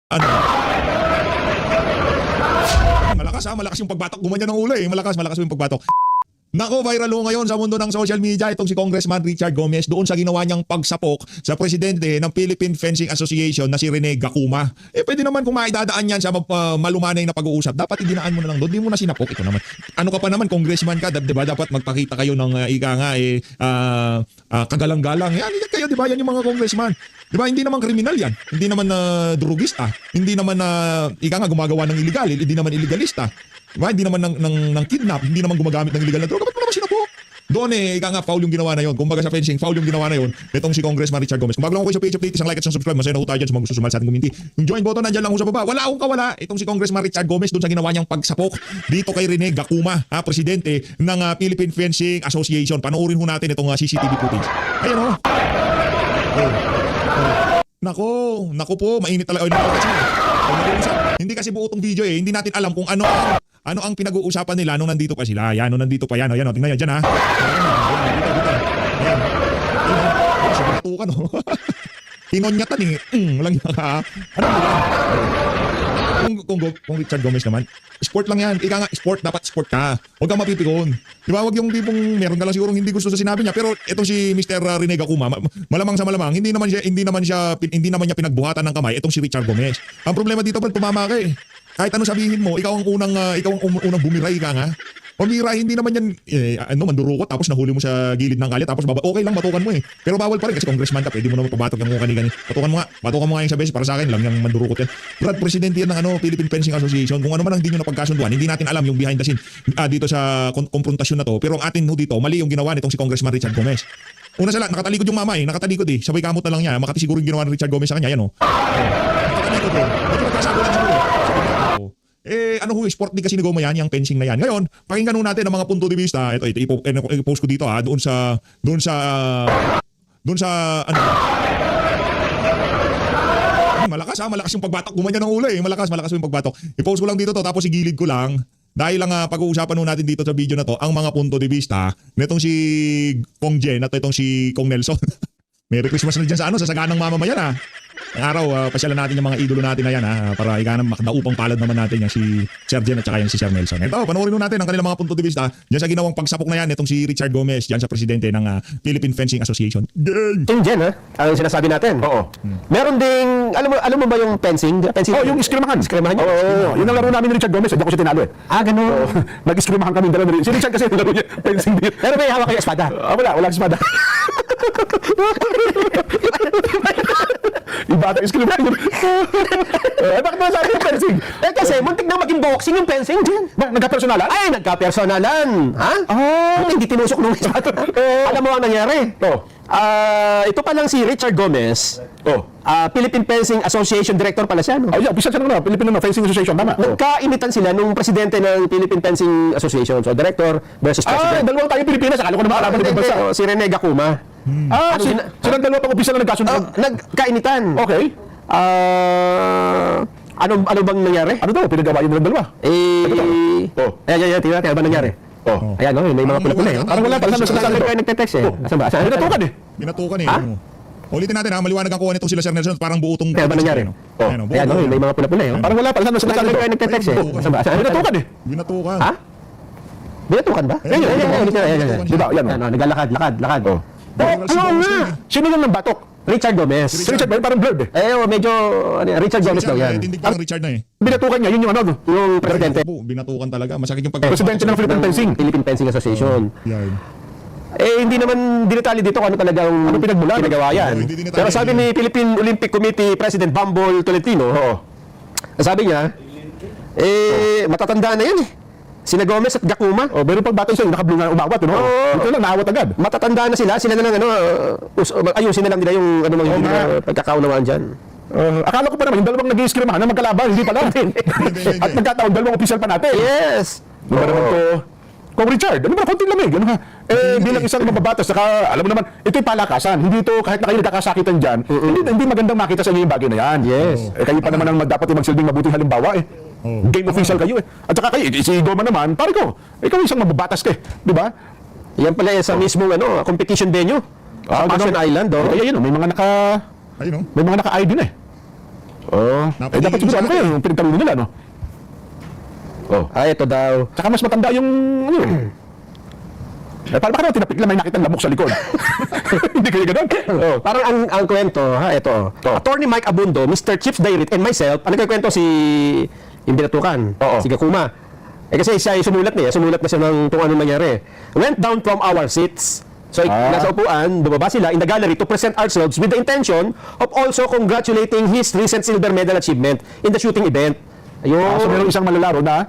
Ano? Malakas yung pagbatok. Gumanyan ng ulo eh. Malakas yung pagbatok. Nako, viral ho ngayon sa mundo ng social media itong si Congressman Richard Gomez doon sa ginawa niyang pagsapok sa presidente ng Philippine Fencing Association na si Rene Gacuma. Pwede naman kung maidadaan yan sa malumanay na pag-uusap, dapat idinaan mo na lang doon. Di mo na sinapok. Ito naman. Ano ka pa naman, congressman ka, diba? Dapat magpakita kayo ng kagalang-galang. Yan kayo, diba? Yan yung mga congressman. Diba? Hindi naman kriminal yan. Hindi naman drugista. Hindi naman gumagawa ng illegal. Hindi naman illegalista. Diba? Hindi naman ng kidnap, hindi naman gumagamit ng illegal na droga. Ba't mo naman sinapok? Doon foul yung ginawa na yun. Kumbaga sa fencing, foul yung ginawa na yun. Itong si Congressman Richard Gomez. Kung bago lang ako kayo sa page update, isang like at isang subscribe. Masaya na ho tayo dyan sa mga gusto sumali sa ating community. Yung join button nandyan lang ho sa baba. Wala akong kawala. Itong si Congressman Richard Gomez doon sa ginawa niyang pagsapok dito kay Rene Gacuma, presidente ng Philippine Fencing Association. Panoorin ho natin itong CCTV footage. Ayan ho. Nako po, mainit talaga. Hindi kasi buo tong video eh. Hindi natin alam kung ano ang pinag-uusapan nila nung nandito pa sila. Yan, nung nandito pa yan. Ayan, tingnan yan dyan ha. Ayan. Sinatukan o. Inonyatan eh. Walang yan ha. Ano mo ba? Kung Richard Gomez naman, sport lang yan. Sport, dapat sport ka. Huwag kang mapipikon. Diba, huwag yung tipong meron ka lang sigurong hindi gusto sa sinabi niya. Pero itong si Mr. Rene Gacuma, malamang sa malamang, hindi naman niya pinagbuhatan ng kamay itong si Richard Gomez. Ang problema dito pa, tumama ka eh. Kahit ano sabihin mo, ikaw ang unang bumiray ka nga. Pamira, hindi naman yan, mandurukot tapos nahuli mo sa gilid ng kalye tapos okay lang, batukan mo eh. Pero bawal pa rin kasi congressman ka, pwede mo naman pabatok yung kani-kani. Batukan mo nga yung sa beses, para sa akin lang yung mandurukot yan. Brad, presidente yan ng Philippine Fencing Association. Kung ano man ang hindi nyo napagkasunduan, hindi natin alam yung behind the scene dito sa konfrontasyon na to. Pero ang atin dito, mali yung ginawa nitong si Congressman Richard Gomez. Una sa lahat, nakatalikod yung mama eh, nakatalikod eh. Sabay kamot na lang niya, makati siguro yung ginawa ni Richard Gomez sa kanya, yan o. Nakatalikod eh. Ito magkasagulan siguro. Sport din kasi ni Goma yan, yung fencing na yan. Ngayon, pakinggan nun natin ang mga punto de vista. Ito, i-post ko dito doon sa malakas yung pagbatok. Gumanyan ng ulo eh. Malakas yung pagbatok. I-post ko lang dito to, tapos igilid ko lang. Dahil lang pag-uusapan nun natin dito sa video na to, ang mga punto de vista nitong si Kong Jen at itong si Kong Nelson. Merry Christmas na dyan sa saganang mamamayan ha. Ang araw, pasyalan natin yung mga idolo natin na yan para makadaupang palad naman natin yung si Sir Jen at saka yung si Sir Nelson. Ito, panoorin natin ang kanilang mga punto de vista dyan sa ginawang pagsapok na yan itong si Richard Gomez dyan sa presidente ng Philippine Fencing Association. Yung Jen ang sinasabi natin. Oo. Meron ding, alam mo ba yung fencing? Yung iskrimahan. Iskrimahan yun? Oo. Yun ang laro namin ni Richard Gomez. Hindi ako siya tinalo eh. Ganun. Nag-iskrimahan kami dalawa. Si Richard kasi laro niya fencing din. Pero may hawak kayo espada? Wala espada. Iba ata iskrimahan yun. Bakit mo nasabi yung fencing? Kasi muntik na maging boxing yung fencing din. Nagka-personalan? Ay, nagka-personalan. Ha? Hindi tinusok nung espada. Alam mo ang nangyari? Ito pa lang si Richard Gomez. Philippine Fencing Association Director pala siya. No? Bisa siya na Philippine Fencing Association. Tama. Nagkainitan sila nung presidente ng Philippine Fencing Association. So, Director versus President. Dalawang tayo Pilipinas. Akala ko naman kalaban ng bansa. Si Rene Gacuma. Silang dalawa pang opisyal na nagkasunod. Nagkainitan. Okay. Ano bang nangyari? Ano daw? Pinagawa yun ng dalawa. Ayan, tingnan ba nangyari? Ayan, may mga pula-pula. Parang wala pa. Saan kayo nagte-text eh? Saan ba? Binatukan eh. Binatukan eh. Ulitin natin maliwanag ang kuha nitong sila Sir Nelson, parang buo tong... Kaya ba nangyari? Ayan, may mga pula-pula eh. Parang wala pa. Saan kayo nagte-text eh? Saan ba? Binatukan eh. Binatukan. Binatukan ba? Ayan. Diba? Yan. Naglalakad. Ano nga? Sino lang ng batok? Richard Gomez. Si Richard ba? Parang blurred eh. Medyo Richard Gomez daw yan. Tindig parang Richard na eh. Binatukan niya. Yun yung ano. Yung presidente. Binatukan talaga. Masakit yung Presidente ng Philippine Fencing. Philippine Fencing Association. Yan. Hindi naman dinatali dito kung ano talagang pinagawa yan. Pero sabi ni Philippine Olympic Committee President Bambol Tolentino, sabi niya, matatanda na yan eh. Sina Gomez at Gacuma. Meron pang batang sa'yo, nakablungan umawat. Ito lang, naawat agad. Matatanda na sila na lang, ayusin na lang nila yung pagkakaunawaan dyan. Akala ko pa naman, yung dalawang nag-iiskrimahan na magkalaban, hindi pala. At nagkataon, dalawang opisyal pa natin. Yes! Diba naman to? Kung Richard, ano ba, konting lamig, bilang isang mababatas, saka, alam mo naman, ito yung palakasan. Hindi ito, kahit na kayo nagkakasakitan dyan, hindi magandang makita sa inyo yung bagay na yan. Yes. Kayo pa naman ang dapat yung magsilbing mabuting halimbawa eh. Game official kayo eh. At saka kayo, si Goma naman, pare ko, ikaw isang mababatas ka eh. Di ba? Yan pala sa mismong competition venue. Passion Island, Kaya yun, may mga naka-ID na eh. Oh. Dapat siguro, ano kaya yung pinagtanong nila, no? Oh. Ito daw. Tsaka mas matanda yung, ano yun. Parang baka naman tinapik lang may nakitang lamok sa likod. Hindi kayo ganun? Oh. Parang ang kwento, ito. Attorney Mike Abundo, Mr. Chips Dairit, and myself, ano kayo kwento si yung binatukan? Oo. Si Gakuma. Kasi siya sumulat na siya ng kung ano nangyari. Went down from our seats. So, nasa upuan, bumaba sila in the gallery to present ourselves with the intention of also congratulating his recent silver medal achievement in the shooting event. Ayun. So meron isang malalaro na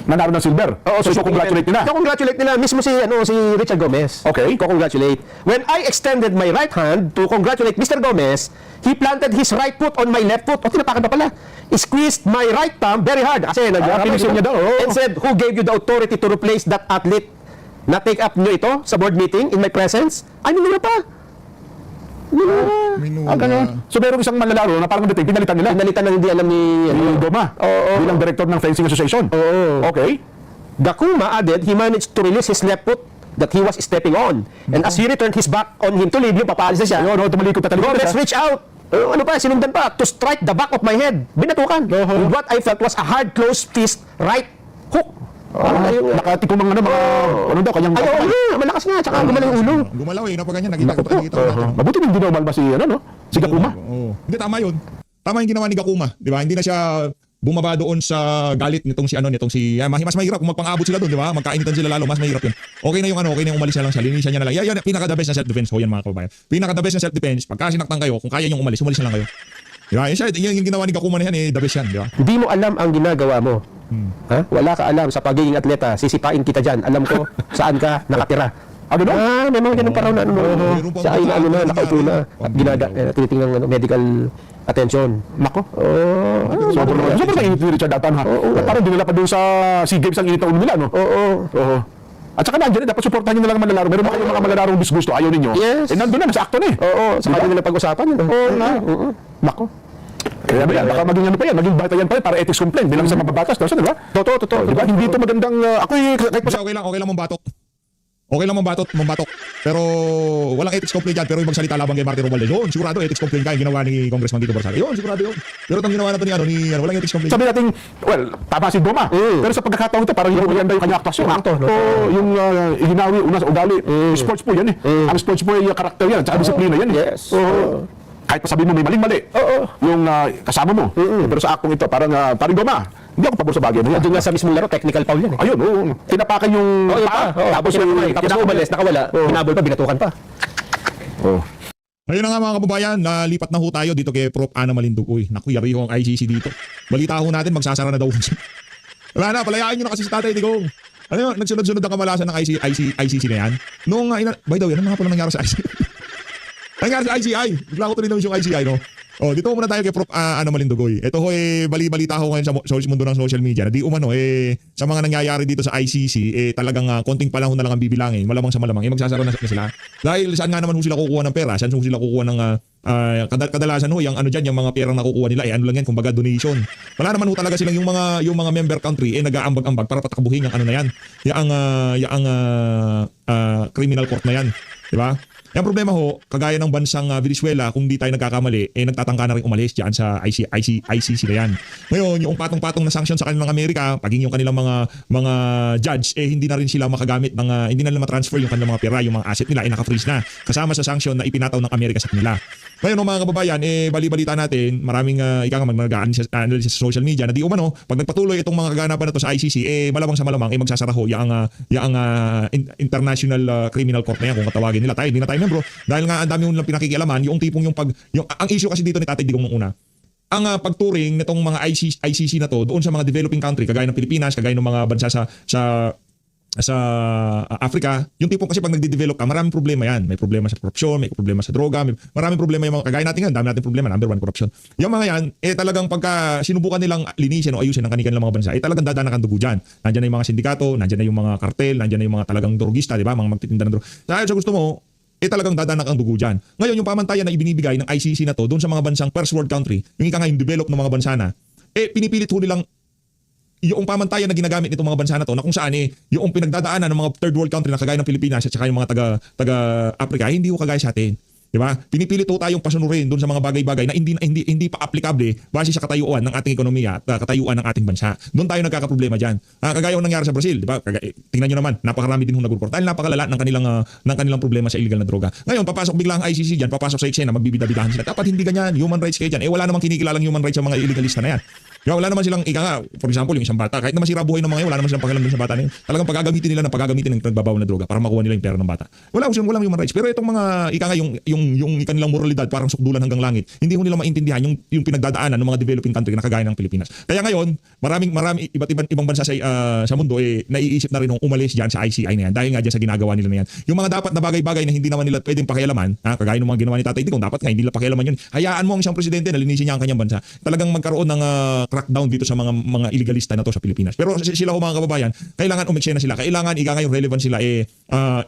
nanalo ng silver. Oo, so congratulate nila. Congratulate nila mismo si Richard Gomez. Okay. Congratulate. When I extended my right hand to congratulate Mr. Gomez, he planted his right foot on my left foot. O, tinapakan pa pala. Squeezed my right thumb very hard. Kasi pinisil niya daw. And said, who gave you the authority to replace that athlete? Na-take up nyo ito sa board meeting in my presence? Ay, minura pa. Ganun. So meron isang malalaro na parang dating, pinalitan nila. Pinalitan na hindi alam ni Goma. Bilang director ng Fencing Association. Okay. Gakuma added he managed to release his left foot that he was stepping on. And as he returned his back on him to leave, yung papaalis na siya. Tumalikod na talikod. Gomez reached out. Sinundan pa to strike the back of my head. Binatukan. With what I felt was a hard closed fist right hook. Nakatikom ang kanyang malakas nga, tsaka gumalaw yung ulo. Gumalaw napaganyan, nakita ko natin. Mabuti hindi na umalma si Gakuma. Hindi, tama yun. Tama yung ginawa ni Gakuma, di ba? Hindi na siya bumaba doon sa galit nitong si mas mahirap kung magpang-abot sila doon, di ba? Magkainitan sila lalo, mas mahirap yun. Okay na yung umalis na lang siya, linisan niya na lang. Yan, pinaka-the best na self-defense ho yan mga kababayan. Pinaka-the best na self-defense, pagka sinaktan kayo, kung kaya yung umalis na lang kayo. Di ba? Yung ginawa ni Gakuma na yan, the best yan, di ba? Hindi mo alam ang ginagawa mo. Wala ka alam sa pagiging atleta, sisipain kita dyan. Alam ko saan ka nakatira. May mga ganun pa raw na sa ay na nakaupo na at tinitingnan medical attention. Nako. Sobrang mainit ni Richard Atan, ha. Parang dinala pa doon sa SEA Games ang init na ulo nila, no? Oo. At saka nandiyan, dapat supportahan nyo na lang malalaro. Meron mga malalarong gusto, ayaw ninyo. Yes. Nandun na, nasa akto na eh. Sa kanila nila pag-usapan. Nako. Kaya ba yan? Baka maging ano pa yan, maging batayan pa yan para ethics complaint bilang sa mababatas. Di ba? Totoo. Diba? Hindi ito magandang, Okay lang mong batok. Okay lang mong batok. Pero walang ethics complaint yan. Pero yung magsalita labang kay Martin Romualdez, yun, sigurado ethics complaint ka yung ginawa ni Congressman Tito Barsal. Yun, sigurado yun. Pero itong ginawa na ito ni walang ethics complaint. Sabi natin, tama si Goma. Pero sa pagkakataon ito, parang hindi maganda yung kanyang aktasyon. Yung hinawi, una sa ugali. Sports po yan eh. Ang sports po ay karakter yan, tsaka disiplina yan eh. Yes. Kahit pa sabihin mo may maling-mali, yung kasama mo. Pero sa aktong ito, parang Goma, hindi ako pabor sa bagay na yan. Doon nga sa mismong laro, technical foul yan eh. Ayun, tinapakan yung paa. Tapos umalis, nakawala, hinabol pa, binatukan pa. Ayun na nga mga kababayan, nalipat na ho tayo dito kay Prof. Ana Malinduc. Uy, naku, yari ho ang ICC dito. Balita ho natin, magsasara na daw. Wala na, palayain nyo na kasi si Tatay Digong. Ano yun, nagsunod-sunod ang kamalasan ng ICC na yan. Noong, by the way, ano nga pala nangyari sa ICC? Nangyari sa ICI. Bigla ko tuloy naman yung ICI, no? Dito muna tayo kay Prof. Ana Malindugoy. Ito ho, bali-balita ho ngayon sa mundo ng social media na di umano, sa mga nangyayari dito sa ICC, talagang konting panahon na lang ang bibilangin. Malamang sa malamang, magsasara na sila. Dahil saan nga naman ho sila kukuha ng pera? Saan ho sila kukuha ng, kadalasan ho, yung yung mga perang nakukuha nila, ano lang yan, kumbaga donation. Wala naman ho talaga silang yung mga member country, nag-aambag-ambag para patakbuhin yung ano na yan. Yung criminal court na yan. Diba? Yung problema ho, kagaya ng bansang Venezuela, kung di tayo nagkakamali, nagtatangka na rin umalis dyan sa ICC na yan. Ngayon, yung patong-patong na sanction sa kanilang Amerika, paging yung kanilang mga judge, hindi na rin sila makagamit hindi na nila matransfer yung kanilang mga pera, yung mga asset nila, naka-freeze na. Kasama sa sanction na ipinataw ng Amerika sa kanila. Ngayon, mga kababayan, bali-balita natin, maraming nag-analysis sa social media na di umano, pag nagpatuloy itong mga kaganapan na to sa ICC, malamang sa malamang, magsasaraho yung International Criminal Court na yan, kung katawagin nila. Hindi na tayo membro dahil nga ang dami nilang pinakikialaman, yung tipong ang issue kasi dito ni Tatay Digong nung una. Ang pagturing nitong mga ICC na to doon sa mga developing country kagaya ng Pilipinas, kagaya ng mga bansa sa Africa, yung tipong kasi pag nagde-develop ka, maraming problema yan. May problema sa korupsyon, may problema sa droga, maraming problema yung mga kagaya natin yan, dami natin problema, number one, korupsyon. Yung mga yan, talagang pagka sinubukan nilang linisin o ayusin ang kanilang mga bansa, talagang dadaanan ang dugo dyan. Nandiyan na yung mga sindikato, nandiyan na yung mga kartel, nandiyan na yung mga talagang drogista, di ba? Mga magtitinda ng droga. Dahil sa gusto mo, talagang dadanak ang dugo dyan. Ngayon, yung pamantayan na ibinibigay ng ICC na to doon sa mga bansang first world country, yung yung develop ng mga bansa na, pinipilit ho nilang yung pamantayan na ginagamit nitong mga bansa na to na kung saan yung pinagdadaanan ng mga third world country na kagaya ng Pilipinas at saka yung mga taga Africa, hindi ho kagaya sa atin. Di ba? Pinipilit ho tayong pasunurin doon sa mga bagay-bagay na hindi pa aplikable base sa katayuan ng ating ekonomiya at katayuan ng ating bansa. Doon tayo nagkakaproblema diyan. Kagaya ng nangyari sa Brazil, di ba? Tingnan niyo naman, napakarami din ho nagreporta dahil napakalala ng kanilang problema sa illegal na droga. Ngayon, papasok bigla ang ICC diyan, papasok sa eksena, magbibida-bidahan sila. Dapat hindi ganyan, human rights kayo diyan. Wala namang kinikilalang human rights sa mga illegalista na yan. Kaya wala naman silang, for example, yung isang bata, kahit na masira buhay ng mga yun, wala naman silang pakialam dun sa bata na yun. Talagang pagagamitin nila ng nagbabaw na droga para makuha nila yung pera ng bata. Walang human rights. Pero itong mga, yung kanilang moralidad, parang sukdulan hanggang langit, hindi ko nila maintindihan yung pinagdadaanan ng mga developing country na kagaya ng Pilipinas. Kaya ngayon, marami ibang bansa sa mundo, naiisip na rin nung umalis dyan sa ICI na yan dahil nga dyan sa ginagawa nila na yan. Yung mga dapat na bagay-bagay na hindi naman nila pwedeng pakialaman, kagaya ng mga ginawa ni Tatay Digong, dapat nga hindi nila pakialaman yun. Hayaan mo ang isang presidente na linisin niya ang kanyang bansa. Talagang magkaroon ng crackdown dito sa mga illegalista na to sa Pilipinas. Pero sila mga kababayan, kailangan umeksena sila. Kailangan yung relevant sila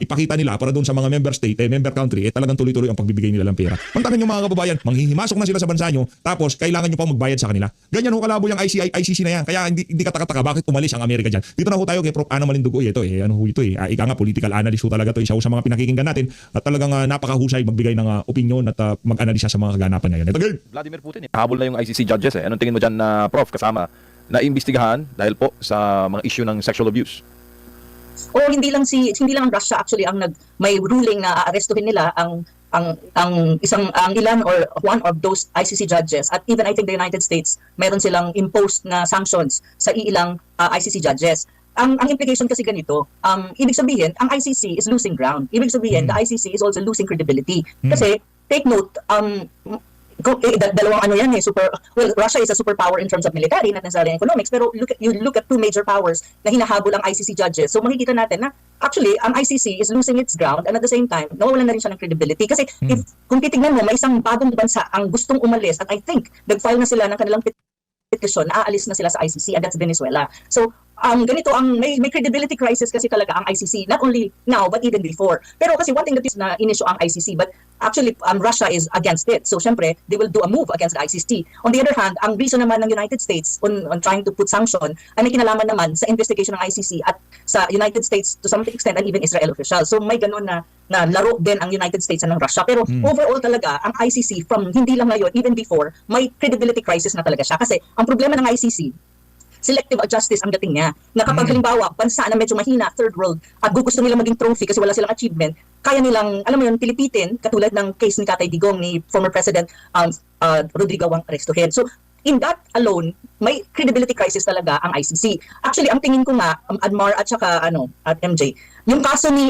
ipakita nila para doon sa mga member state, member country, talagang tuloy-tuloy ang pagbibigay nila ng pera. Pantakin yung mga kababayan, manghihimasok na sila sa bansa nyo, tapos kailangan nyo pa magbayad sa kanila. Ganyan ho kalabo yung ICC na yan. Kaya hindi katakataka bakit umalis ang Amerika dyan. Dito na ho tayo kay Prof. Ana Malindugo. Ika nga political analyst ho talaga to. Isa ho sa mga pinakikinggan natin at talagang napakahusay magbigay ng opinion at mag-analisa sa mga kaganapan ngayon. Ito, girl! Vladimir Putin, habol na yung ICC judges. Anong tingin mo dyan, Prof, kasama na imbestigahan dahil po sa mga issue ng sexual abuse? O hindi lang ang Russia actually ang may ruling na aarestuhin nila ang ilan or one of those ICC judges, at even I think the United States mayroon silang imposed na sanctions sa ilang ICC judges. Ang implication kasi ganito, ibig sabihin ang ICC is losing ground. Ibig sabihin the ICC is also losing credibility. Kasi take note, dalawang Russia is a superpower in terms of military, not necessarily economics, pero you look at two major powers na hinahabol ang ICC judges. So makikita natin na actually ang ICC is losing its ground, and at the same time nawawalan na rin siya ng credibility kasi kung titignan mo, may isang bagong bansa ang gustong umalis, at I think nag-file na sila ng kanilang petition na aalis na sila sa ICC, and that's Venezuela. So ganito may credibility crisis kasi talaga ang ICC, not only now but even before. Pero kasi one thing that is na in-issue ang ICC, but actually Russia is against it. So syempre they will do a move against the ICC. On the other hand, ang reason naman ng United States on trying to put sanction ay may kinalaman naman sa investigation ng ICC at sa United States to some extent, and even Israel officials. So may ganun na laro din ang United States at ng Russia. Pero overall talaga ang ICC, from hindi lang ngayon, even before, may credibility crisis na talaga siya. Kasi ang problema ng ICC, selective justice ang dating niya. Na kapag halimbawa, bansa na medyo mahina, third world, at gusto nila maging trophy kasi wala silang achievement, kaya nilang, alam mo yun, pilipitin, katulad ng case ni Tatay Digong, ni former President Rodrigo Wang Arestohen. So, in that alone, may credibility crisis talaga ang ICC. Actually, ang tingin ko nga, Admar at saka at MJ, yung kaso ni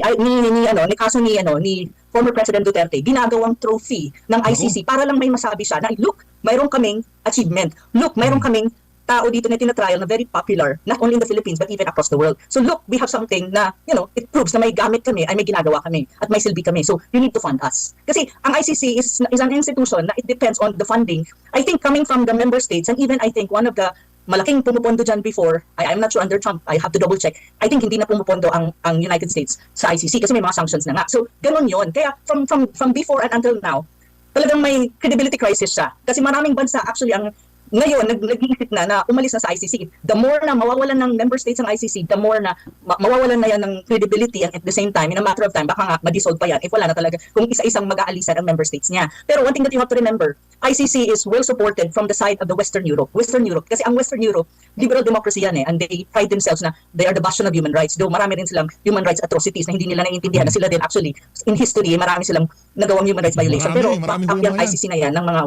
former President Duterte, ginagawang trophy ng ICC para lang may masabi siya na, look, mayroon kaming achievement. Look, mayroon kaming tao dito na tinatrial na very popular, not only in the Philippines but even across the world. So look, we have something na, it proves na may gamit kami, ay may ginagawa kami, at may silbi kami. So you need to fund us. Kasi ang ICC is an institution na it depends on the funding. I think coming from the member states, and even I think one of the malaking pumupondo dyan before, I'm not sure under Trump, I have to double check, I think hindi na pumupondo ang United States sa ICC kasi may mga sanctions na nga. So ganun yun. Kaya from before and until now, talagang may credibility crisis siya. Kasi maraming bansa actually ang ngayon, nag-iisip na umalis na sa ICC. The more na mawawalan ng member states ng ICC, the more na mawawalan na yan ng credibility, and at the same time, in a matter of time, baka nga ma-dissolve pa yan if wala na talaga kung isa-isang mag-aalisan ang member states niya. Pero one thing that you have to remember, ICC is well supported from the side of the Western Europe. Western Europe, kasi ang Western Europe, liberal democracy yan and they pride themselves na they are the bastion of human rights. Though marami rin silang human rights atrocities na hindi nila naiintindihan na sila din actually, in history, marami silang nagawang human rights violation. Pero yung ICC na yan ng mga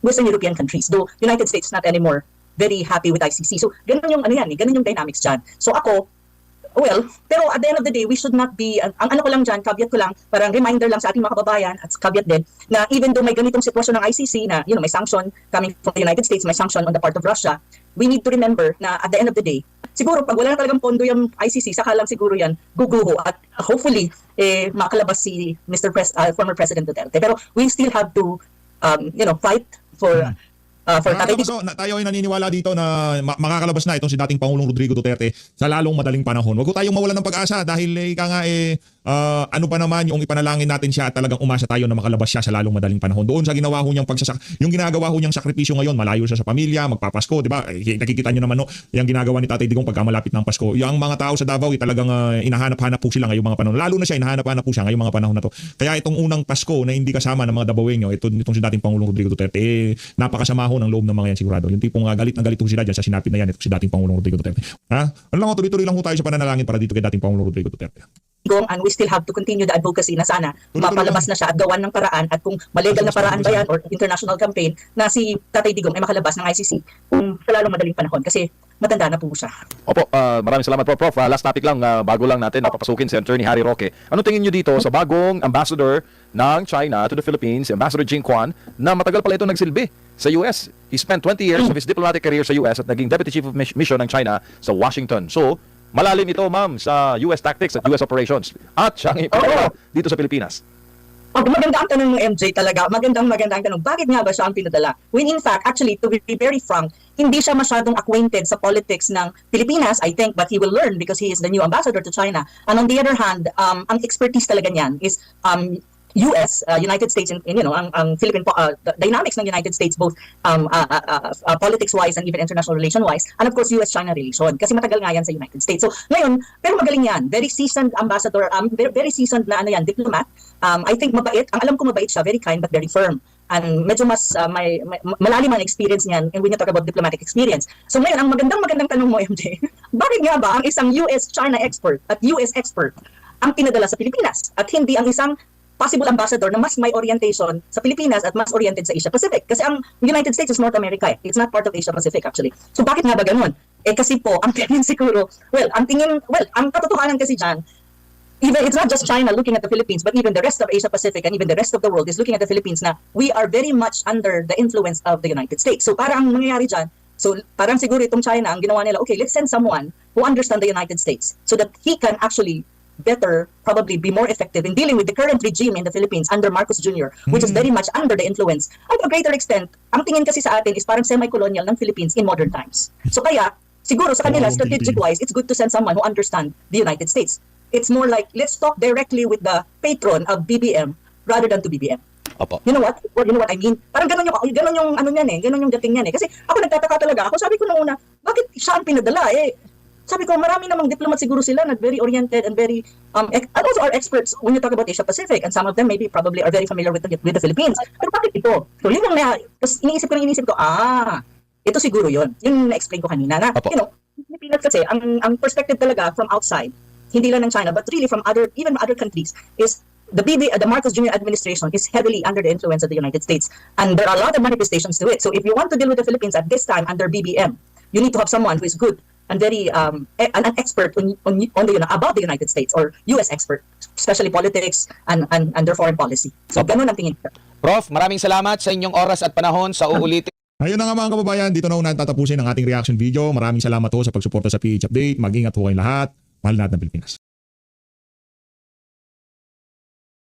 Western European countries. Though United States not anymore very happy with ICC. So ganun yung ganun yung dynamics dyan. So ako, pero at the end of the day, we should not be, ang ko lang dyan, caveat ko lang, parang reminder lang sa ating mga kababayan, at caveat din, na even though may ganitong sitwasyon ng ICC na, may sanction coming from the United States, may sanction on the part of Russia, we need to remember na at the end of the day, siguro pag wala na talagang pondo yung ICC, saka lang siguro yan guguho, at hopefully, makalabas si former President Duterte. Pero we still have to, fight for for Tatay Digong. Tayo ay naniniwala dito na makakalabas na itong si dating Pangulong Rodrigo Duterte sa lalong madaling panahon. Huwag ko tayong mawalan ng pag-asa dahil ika nga ano pa naman yung ipanalangin natin siya at talagang umasa tayo na makalabas siya sa lalong madaling panahon. Doon sa ginawa ho niyang yung ginagawa ho niyang sakripisyo ngayon, malayo siya sa pamilya, magpapasko, di ba? Nakikita niyo naman no, yung ginagawa ni Tatay Digong pagka malapit ng Pasko. Yung mga tao sa Davao talagang inahanap-hanap po sila ngayong mga panahon. Lalo na siya inahanap-hanap po siya ngayong mga panahon na to. Kaya itong unang Pasko na hindi kasama ng mga Dabawenyo, itong si dating Pangulong Rodrigo Duterte, napakasama ho ng loob ng mga yan sigurado. Yung tipong galit na galit ho sila dyan sa sinapit na yan, itong si dating Pangulong Rodrigo Duterte. Ha? Ano lang, tuloy-tuloy lang ho tayo sa pananalangin para dito kay dating Pangulong Rodrigo Duterte. And we still have to continue the advocacy na sana mapalabas na siya at gawan ng paraan at kung malegal na paraan ba yan or international campaign na si Tatay Digong ay makalabas ng ICC sa lalong madaling panahon kasi matanda na po siya. Opo, maraming salamat po, Prof. Last topic lang, bago lang natin napapasukin si Attorney Harry Roque. Ano tingin nyo dito sa bagong ambassador ng China to the Philippines, Ambassador Jing Quan, na matagal pala ito nagsilbi sa US? He spent 20 years of his diplomatic career sa US at naging Deputy Chief of Mission ng China sa Washington. So, malalim ito, ma'am, sa US tactics at US operations. At siyang ipinadala dito sa Pilipinas. Maganda ang tanong ng MJ talaga. Maganda ang tanong. Bakit nga ba siya ang pinadala? When in fact, actually, to be very frank, hindi siya masyadong acquainted sa politics ng Pilipinas, I think, but he will learn because he is the new ambassador to China. And on the other hand, ang expertise talaga niyan is US, United States, and you know, ang Philippine the dynamics ng United States, both politics-wise and even international relation-wise, and of course US-China relation, kasi matagal nga yan sa United States. So ngayon, pero magaling yan, very seasoned ambassador, very seasoned na diplomat. I think mabait, ang alam ko mabait siya, very kind but very firm. And medyo mas may malalim ang experience niyan when you talk about diplomatic experience. So ngayon, ang magandang tanong mo, MJ, bakit nga ba ang isang US-China expert at US expert ang pinadala sa Pilipinas at hindi ang isang possible ambassador na mas may orientation sa Pilipinas at mas oriented sa Asia Pacific? Kasi ang United States is North America. It's not part of Asia Pacific actually. So bakit nga ba ganun? Kasi po, ang tingin siguro, ang katotohanan kasi dyan, even it's not just China looking at the Philippines, but even the rest of Asia Pacific and even the rest of the world is looking at the Philippines na we are very much under the influence of the United States. So parang ang mangyayari dyan, so parang siguro itong China, ang ginawa nila, okay, let's send someone who understands the United States so that he can actually better, probably be more effective in dealing with the current regime in the Philippines under Marcos Jr., which is very much under the influence. And to a greater extent, ang tingin kasi sa atin is parang semi-colonial ng Philippines in modern times. So kaya, siguro sa kanila, strategic-wise, it's good to send someone who understands the United States. It's more like, let's talk directly with the patron of BBM rather than to BBM. Opo. You know what? You know what I mean? Parang ganun yung ano niyan ganun yung dating niyan Kasi ako nagtataka talaga ako, sabi ko nung una, bakit siya ang pinadala Sabi ko, marami namang diplomat siguro sila na very oriented and very, and also are experts when you talk about Asia Pacific, and some of them maybe probably are very familiar with the Philippines. Pero bakit ito? So yun yung tapos iniisip ko, ito siguro yun. Yung na-explain ko kanina na, Opo. you know, Pilipinas kasi, ang perspective talaga from outside, hindi lang ng China, but really from even other countries, is the Marcos Jr. administration is heavily under the influence of the United States. And there are a lot of manifestations to it. So if you want to deal with the Philippines at this time under BBM, you need to have someone who is good and very an expert on about the United States or US expert, especially politics and their foreign policy. So ganun ang tingin ko. Prof, maraming salamat sa inyong oras at panahon sa uulitin. Ayun na nga mga kababayan, dito na una tatapusin ang ating reaction video. Maraming salamat ho sa pagsuporta sa PH Update. Mag-ingat ho kayong lahat. Mahal natin ang Pilipinas.